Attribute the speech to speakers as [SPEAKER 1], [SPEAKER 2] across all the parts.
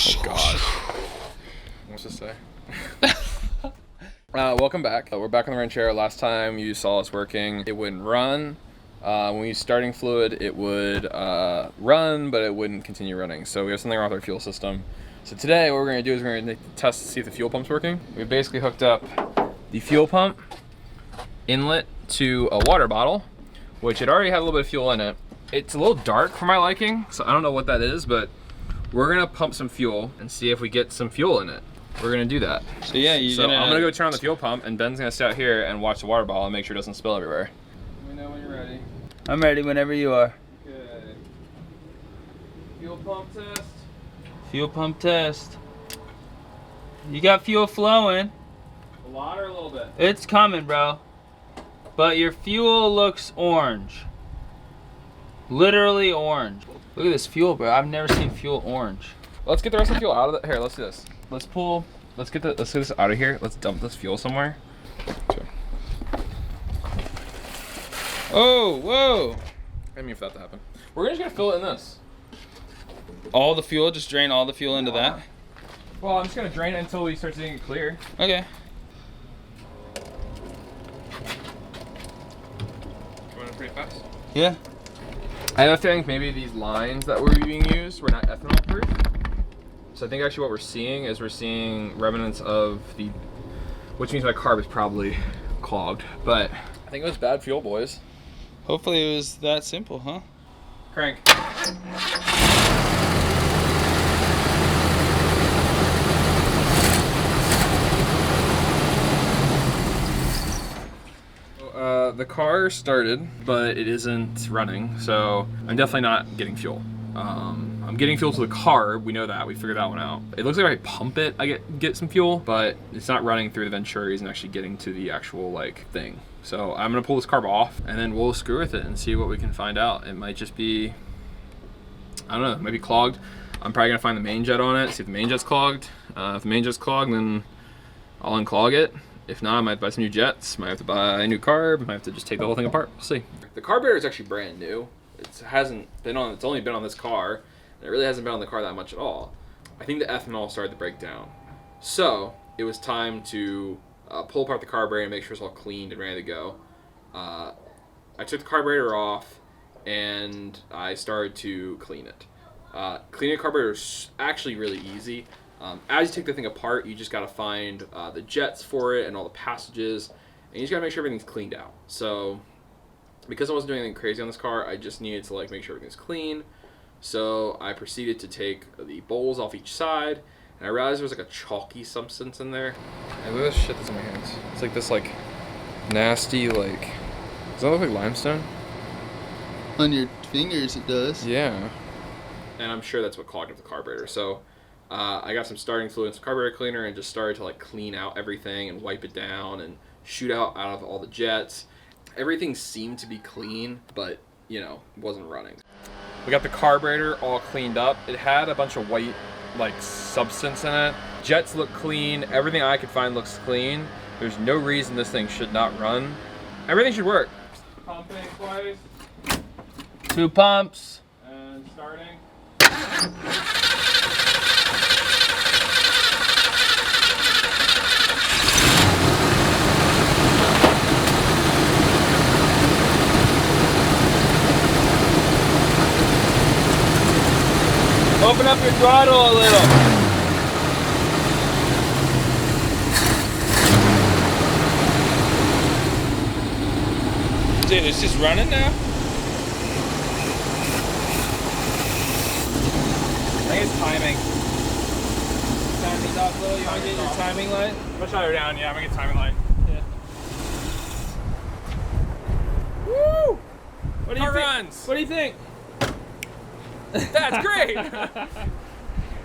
[SPEAKER 1] Oh gosh. What's this say? Welcome back. We're back on the Ranchero. Last time you saw us working, it wouldn't run. When we used starting fluid, it would run, but it wouldn't continue running. So we have something wrong with our fuel system. So today, what we're going to do is we're going to test to see if the fuel pump's working. We basically hooked up the fuel pump inlet to a water bottle, which it already had a little bit of fuel in it. It's a little dark for my liking, so I don't know what that is, but we're gonna pump some fuel and see if we get some fuel in it. We're gonna do that.
[SPEAKER 2] So yeah,
[SPEAKER 1] I'm gonna go turn on the fuel pump, and Ben's gonna sit out here and watch the water bottle and make sure it doesn't spill everywhere. Let me know when you're ready.
[SPEAKER 2] I'm ready whenever you are.
[SPEAKER 1] Okay. Fuel pump test.
[SPEAKER 2] Fuel pump test. You got fuel flowing.
[SPEAKER 1] A lot or a little bit?
[SPEAKER 2] It's coming, bro. But your fuel looks orange. Literally orange. Look at this fuel, bro. I've never seen fuel orange.
[SPEAKER 1] Let's get the rest of the fuel out of the, here, let's do this. Let's get this out of here. Let's dump this fuel somewhere. Sure.
[SPEAKER 2] Oh, whoa.
[SPEAKER 1] I didn't mean for that to happen. We're just gonna fill it in this.
[SPEAKER 2] All the fuel, just drain all the fuel into that?
[SPEAKER 1] Well, I'm just gonna drain it until we start seeing it clear.
[SPEAKER 2] Okay.
[SPEAKER 1] Going pretty fast?
[SPEAKER 2] Yeah.
[SPEAKER 1] I have a feeling maybe these lines that were being used were not ethanol proof. So I think actually what we're seeing is we're seeing remnants of the, which means my carb is probably clogged. But I think it was bad fuel, boys.
[SPEAKER 2] Hopefully it was that simple, huh?
[SPEAKER 1] Crank. The car started, but it isn't running, so I'm definitely not getting fuel. I'm getting fuel to the carb, we know that, we figured that one out. It looks like if I pump it, I get some fuel, but it's not running through the Venturis and actually getting to the actual like thing. So I'm gonna pull this carb off, and then we'll screw with it and see what we can find out. It might just be, I don't know, it might be clogged. I'm probably gonna find the main jet on it, see if the main jet's clogged. If the main jet's clogged, then I'll unclog it. If not, I might buy some new jets, might have to buy a new carb, might have to just take the whole thing apart. We'll see. The carburetor is actually brand new. It's only been on this car, and it really hasn't been on the car that much at all. I think the ethanol started to break down. So it was time to pull apart the carburetor and make sure it's all cleaned and ready to go. I took the carburetor off and I started to clean it. Cleaning a carburetor is actually really easy. As you take the thing apart, you just gotta find the jets for it and all the passages, and you just gotta make sure everything's cleaned out. So, because I wasn't doing anything crazy on this car, I just needed to like make sure everything's clean. So I proceeded to take the bowls off each side, and I realized there was like a chalky substance in there. And look at this shit that's in my hands. It's like this like nasty like. Does that look like limestone?
[SPEAKER 2] On your fingers it does.
[SPEAKER 1] Yeah. And I'm sure that's what clogged up the carburetor. So. I got some starting fluid and some carburetor cleaner and just started to like clean out everything and wipe it down and shoot out of all the jets. Everything seemed to be clean, but you know, wasn't running. We got the carburetor all cleaned up. It had a bunch of white like substance in it. Jets look clean. Everything I could find looks clean. There's no reason this thing should not run. Everything should work. Pumping twice.
[SPEAKER 2] 2 pumps.
[SPEAKER 1] And starting.
[SPEAKER 2] Open up your throttle a little. Dude, it's just running now?
[SPEAKER 1] I think it's timing.
[SPEAKER 2] Timing's off a little. You want to get your timing light?
[SPEAKER 1] I'm gonna shut her down, yeah, I'm gonna get timing light.
[SPEAKER 2] Yeah.
[SPEAKER 1] Woo!
[SPEAKER 2] What do you
[SPEAKER 1] Car
[SPEAKER 2] think?
[SPEAKER 1] runs!
[SPEAKER 2] What do you think?
[SPEAKER 1] That's great! Okay,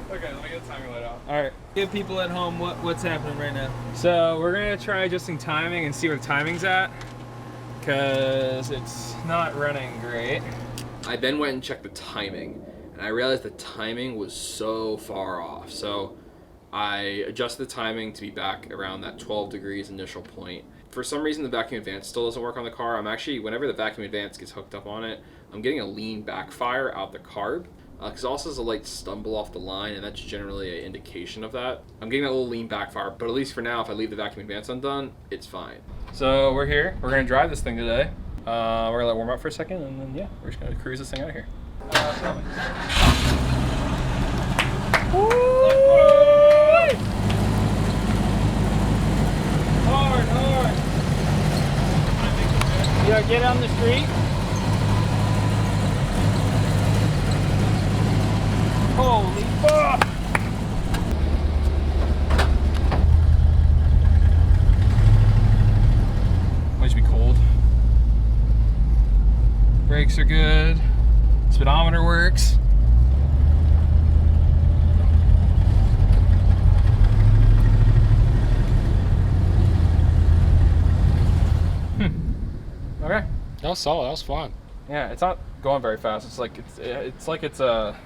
[SPEAKER 1] let me get the timing light out.
[SPEAKER 2] Alright. Give people at home what's happening right now.
[SPEAKER 1] So we're gonna try adjusting timing and see where the timing's at, because it's not running great. I then went and checked the timing, and I realized the timing was so far off. So I adjusted the timing to be back around that 12 degrees initial point. For some reason, the vacuum advance still doesn't work on the car. I'm actually, whenever the vacuum advance gets hooked up on it, I'm getting a lean backfire out the carb. because it also has a light stumble off the line, and that's generally an indication of that. I'm getting that little lean backfire, but at least for now, if I leave the vacuum advance undone, it's fine. So we're here. We're going to drive this thing today. We're going to let it warm up for a second, and then, yeah, we're just going to cruise this thing out of here.
[SPEAKER 2] Hard. You gotta get on the street. Holy fuck!
[SPEAKER 1] Might be cold. Brakes are good. Speedometer works. Okay.
[SPEAKER 3] That was solid. That was fun.
[SPEAKER 1] Yeah, it's not going very fast. It's like it's a.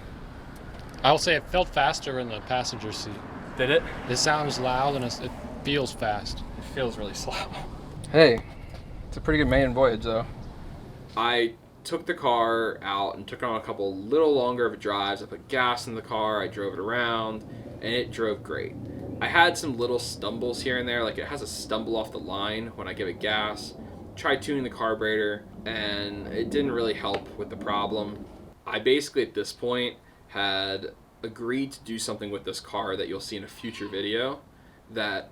[SPEAKER 3] I will say it felt faster in the passenger seat.
[SPEAKER 1] Did it?
[SPEAKER 3] It sounds loud and it feels fast.
[SPEAKER 1] It feels really slow. Hey, it's a pretty good maiden voyage though. I took the car out and took it on a couple little longer of drives. I put gas in the car. I drove it around, and it drove great. I had some little stumbles here and there, like it has a stumble off the line when I give it gas. Tried tuning the carburetor, and it didn't really help with the problem. I basically at this point had agreed to do something with this car that you'll see in a future video, that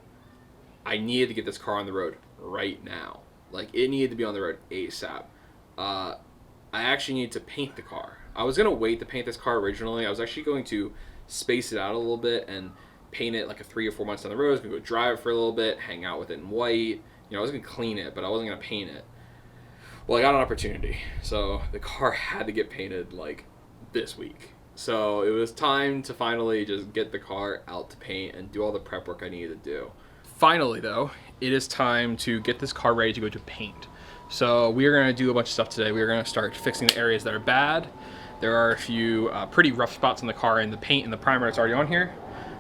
[SPEAKER 1] I needed to get this car on the road right now. Like, it needed to be on the road ASAP. I actually needed to paint the car. I was going to wait to paint this car originally. I was actually going to space it out a little bit and paint it like a 3 or 4 months down the road. I was going to go drive it for a little bit, hang out with it in white. You know, I was going to clean it, but I wasn't going to paint it. Well, I got an opportunity. So the car had to get painted like this week. So it was time to finally just get the car out to paint and do all the prep work I needed to do. Finally, though, it is time to get this car ready to go to paint. So we are going to do a bunch of stuff today. We are going to start fixing the areas that are bad. There are a few pretty rough spots on the car in the paint and the primer that's already on here.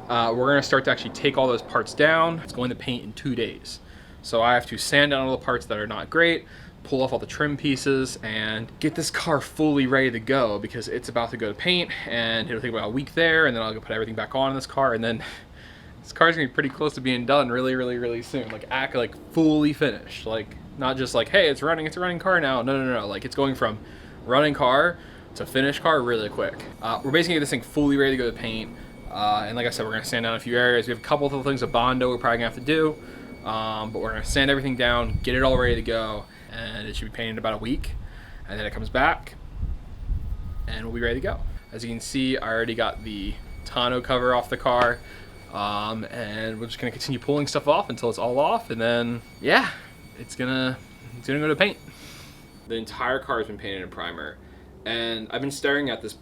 [SPEAKER 1] We're going to start to actually take all those parts down. It's going to paint in 2 days. So I have to sand down all the parts that are not great, pull off all the trim pieces, and get this car fully ready to go because it's about to go to paint, and it'll take about a week there, and then I'll go put everything back on in this car, and then this car's gonna be pretty close to being done really soon. Like fully finished. Like, not just like, hey, it's a running car now. No. Like, it's going from running car to finished car really quick. We're basically getting this thing fully ready to go to paint. And like I said, we're gonna sand down a few areas. We have a couple of things of Bondo we're probably gonna have to do. But we're gonna sand everything down, get it all ready to go, and it should be painted in about a week. And then it comes back, and we'll be ready to go. As you can see, I already got the tonneau cover off the car, and we're just gonna continue pulling stuff off until it's all off, and then yeah, it's gonna go to paint. The entire car has been painted in primer, and I've been staring at this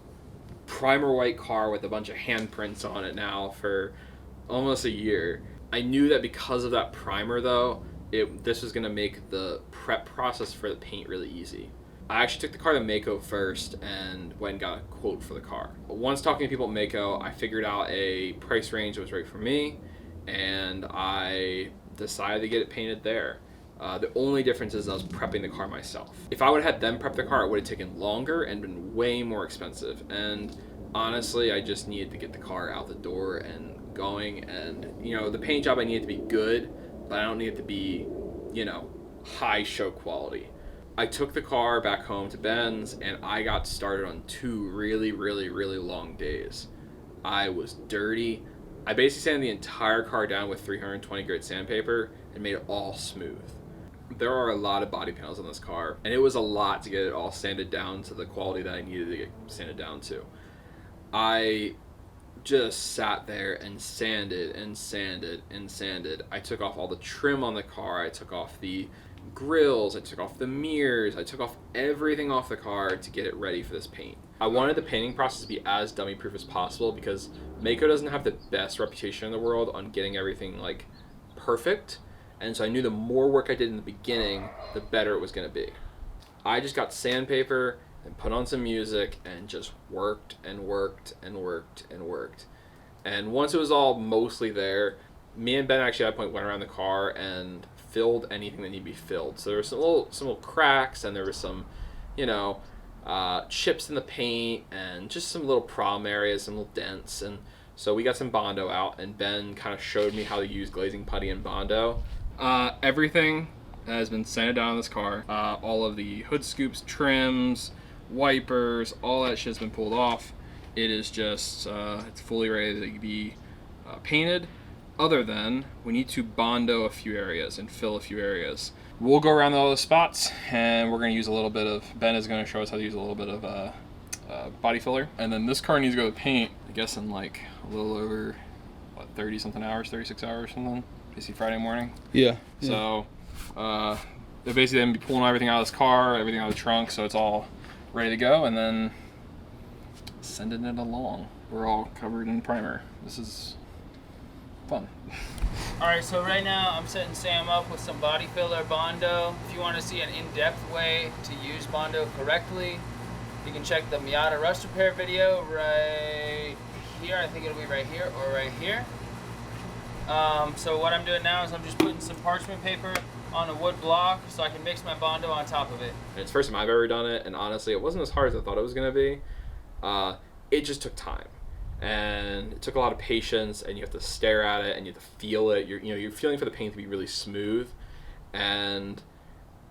[SPEAKER 1] primer white car with a bunch of handprints on it now for almost a year. I knew that because of that primer, though, this was going to make the prep process for the paint really easy. I actually took the car to Mako first and went and got a quote for the car. Once talking to people at Mako, I figured out a price range that was right for me, and I decided to get it painted there. The only difference is I was prepping the car myself. If I would have had them prep the car, it would have taken longer and been way more expensive. And honestly, I just needed to get the car out the door and going, and you know, the paint job I need it to be good, but I don't need it to be, you know, high show quality. I took the car back home to Ben's, and I got started on 2 really long days. I was dirty. I basically sanded the entire car down with 320 grit sandpaper and made it all smooth. There are a lot of body panels on this car, and it was a lot to get it all sanded down to the quality that I needed to get sanded down to. I just sat there and sanded. I took off all the trim on the car. I took off the grills. I took off the mirrors. I took off everything off the car to get it ready for this paint. I wanted the painting process to be as dummy proof as possible because Mako doesn't have the best reputation in the world on getting everything like perfect. And so I knew the more work I did in the beginning, the better it was going to be. I just got sandpaper and put on some music and just worked. And once it was all mostly there, me and Ben actually at that point went around the car and filled anything that needed to be filled. So there were some little cracks, and there was some, you know, chips in the paint and just some little problem areas, some little dents. And so we got some Bondo out, and Ben kind of showed me how to use glazing putty and Bondo. Everything has been sanded down on this car. All of the hood scoops, trims, wipers, all that shit's been pulled off. It is just, it's fully ready to be painted, other than we need to Bondo a few areas and fill a few areas. We'll go around all those spots, and we're going to use a little bit of, Ben is going to show us how to use a little bit of body filler. And then this car needs to go to paint, I guess in like a little over, 30 something hours, 36 hours something, basically Friday morning.
[SPEAKER 2] Yeah.
[SPEAKER 1] So, they're basically going to be pulling everything out of this car, everything out of the trunk, so it's all ready to go, and then sending it along. We're all covered in primer. This is fun.
[SPEAKER 2] Alright, so right now I'm setting Sam up with some body filler Bondo. If you want to see an in-depth way to use Bondo correctly, you can check the Miata Rust Repair video right here. I think it'll be right here or right here. So what I'm doing now is I'm just putting some parchment paper on a wood block so I can mix my Bondo on top of it.
[SPEAKER 1] It's the first time I've ever done it, and honestly, it wasn't as hard as I thought it was going to be. It just took time, and it took a lot of patience, and you have to stare at it, and you have to feel it. You're feeling for the paint to be really smooth, and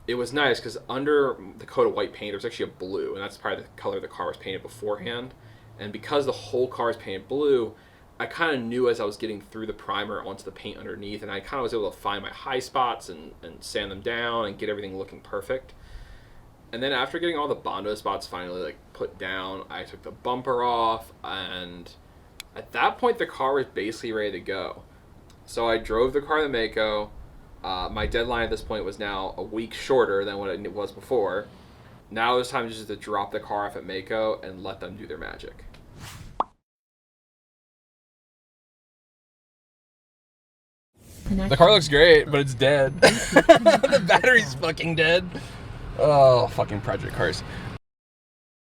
[SPEAKER 1] it was nice because under the coat of white paint, there's actually a blue, and that's probably the color the car was painted beforehand. And because the whole car is painted blue, I kind of knew as I was getting through the primer onto the paint underneath, and I kind of was able to find my high spots and sand them down and get everything looking perfect. And then after getting all the Bondo spots finally like put down, I took the bumper off, and at that point the car was basically ready to go. So I drove the car to Mako. My deadline at this point was now a week shorter than what it was before. Now it was time just to drop the car off at Mako and let them do their magic. The car looks great, but it's dead. The battery's fucking dead. Oh, fucking project cars.